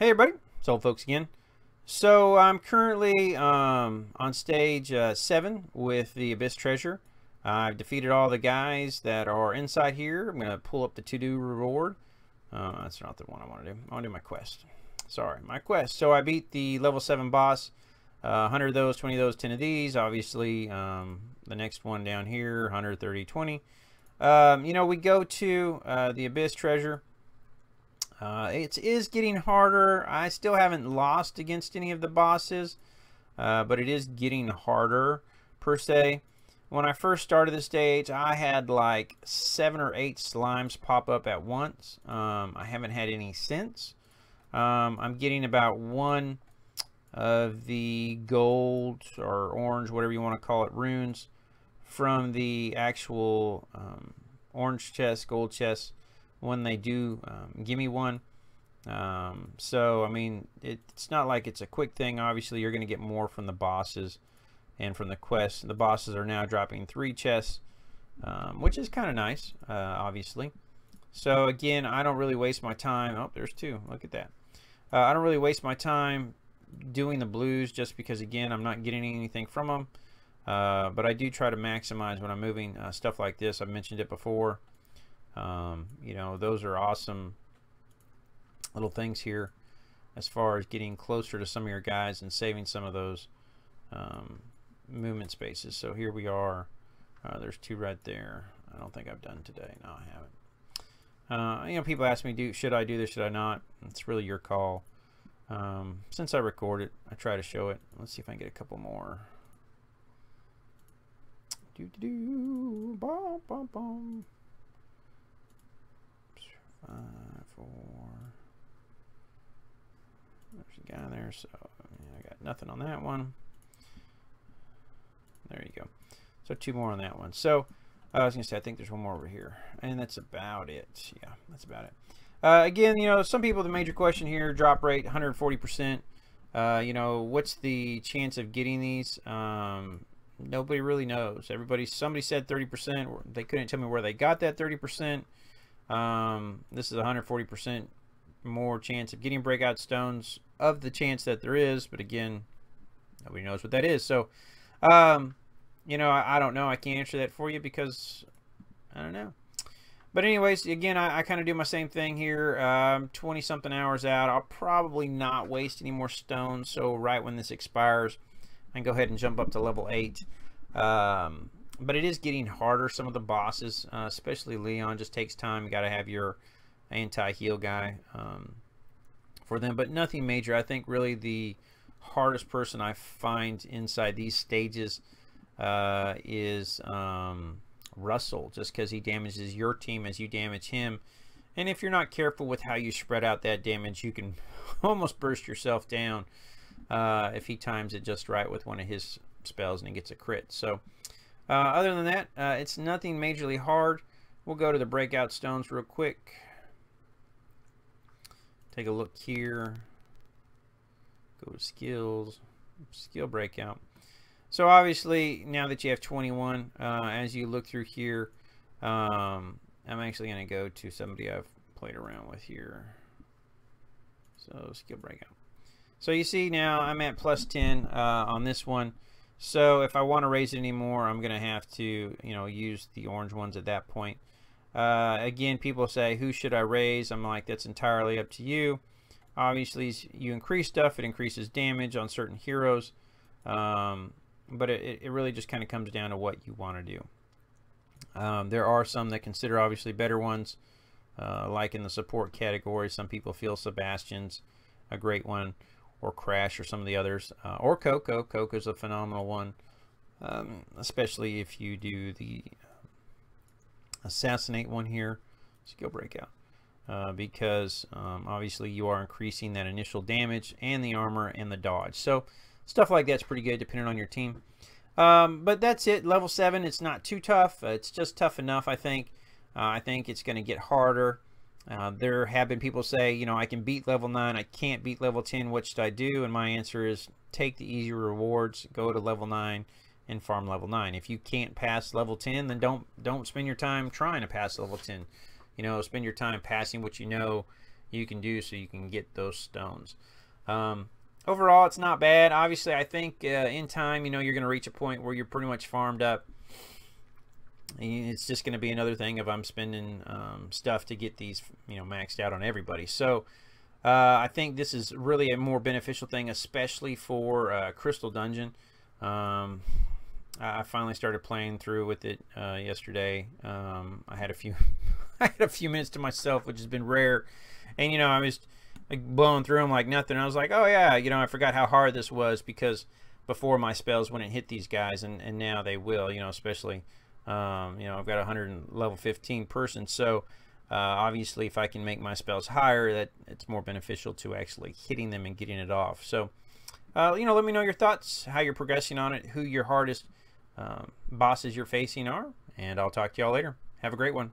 Hey everybody, it's old folks again. So I'm currently on stage 7 with the Abyss Treasure. I've defeated all the guys that are inside here. I'm going to pull up the to-do reward. That's not the one I want to do. I want to do my quest. Sorry, my quest. So I beat the level 7 boss. 100 of those, 20 of those, 10 of these. Obviously, the next one down here, 130, 20. You know, we go to the Abyss Treasure. It is getting harder. I still haven't lost against any of the bosses, but it is getting harder per se. When I first started the stage, I had like 7 or 8 slimes pop up at once. I haven't had any since. I'm getting about 1 of the gold or orange, whatever you want to call it, runes from the actual orange chest, gold chest, when they do give me one. So I mean, it's not like it's a quick thing. Obviously you're going to get more from the bosses and from the quests. The bosses are now dropping 3 chests, which is kind of nice, obviously. So again, I don't really waste my time. Oh, there's 2. Look at that. I don't really waste my time doing the blues just because, again, I'm not getting anything from them. But I do try to maximize when I'm moving stuff like this. I've mentioned it before. You know, those are awesome little things here as far as getting closer to some of your guys and saving some of those movement spaces. So here we are. There's 2 right there. I don't think I've done today. No, I haven't. You know, people ask me, should I do this, should I not? It's really your call. Since I record it, I try to show it. Let's see if I can get a couple more. Bom, bom, bom. 5, 4. There's a guy there, so yeah, I got nothing on that one. There you go. So 2 more on that one. So I was gonna say, I think there's 1 more over here, and that's about it. Yeah, that's about it. Again, you know, some people, the major question here, drop rate 140%. You know, what's the chance of getting these? Nobody really knows. Somebody said 30%. They couldn't tell me where they got that 30%. This is 140% more chance of getting breakout stones of the chance that there is, but again, nobody knows what that is. So you know, I don't know. I can't answer that for you because I don't know. But anyways, again, I kind of do my same thing here. 20 something hours out. I'll probably not waste any more stones, so right when this expires I can go ahead and jump up to level 8. But it is getting harder. Some of the bosses, especially Leon, just takes time. You got to have your anti-heal guy for them, but nothing major. I think really the hardest person I find inside these stages is Russell, just because he damages your team as you damage him. And if you're not careful with how you spread out that damage, you can almost burst yourself down if he times it just right with one of his spells and he gets a crit. So other than that, it's nothing majorly hard. We'll go to the breakout stones real quick. Take a look here. Go to skills, skill breakout. So obviously now that you have 21, as you look through here, I'm actually going to go to somebody I've played around with here. So skill breakout. So you see now I'm at +10 on this one. So if I want to raise it anymore, I'm going to have to, you know, use the orange ones at that point. Again, people say, who should I raise? I'm like, that's entirely up to you. Obviously, you increase stuff, it increases damage on certain heroes. But it really just kind of comes down to what you want to do. There are some that consider obviously better ones, like in the support category. Some people feel Sebastian's a great one, or Crash, or some of the others, or Coco. Coco's a phenomenal one, especially if you do the assassinate one here, skill breakout, because obviously you are increasing that initial damage and the armor and the dodge. So stuff like that's pretty good depending on your team. But that's it. Level 7, it's not too tough. It's just tough enough, I think. I think it's going to get harder. There have been people say, you know, I can beat level 9, I can't beat level 10, what should I do? And my answer is take the easy rewards, go to level 9 and farm level 9. If you can't pass level 10, then don't spend your time trying to pass level 10. You know, spend your time passing what you know you can do so you can get those stones. Overall, it's not bad. Obviously, I think in time, you know, you're going to reach a point where you're pretty much farmed up. It's just going to be another thing if I'm spending stuff to get these, you know, maxed out on everybody. So I think this is really a more beneficial thing, especially for Crystal Dungeon. I finally started playing through with it yesterday. I had a few I had a few minutes to myself, which has been rare. And you know, I was like blowing through them like nothing. I was like, oh yeah, you know, I forgot how hard this was, because before my spells wouldn't hit these guys, and now they will. You know, especially you know, I've got 100 level 15 person, so obviously if I can make my spells higher, that it's more beneficial to actually hitting them and getting it off. So you know, let me know your thoughts, how you're progressing on it, who your hardest bosses you're facing are, and I'll talk to y'all later. Have a great one.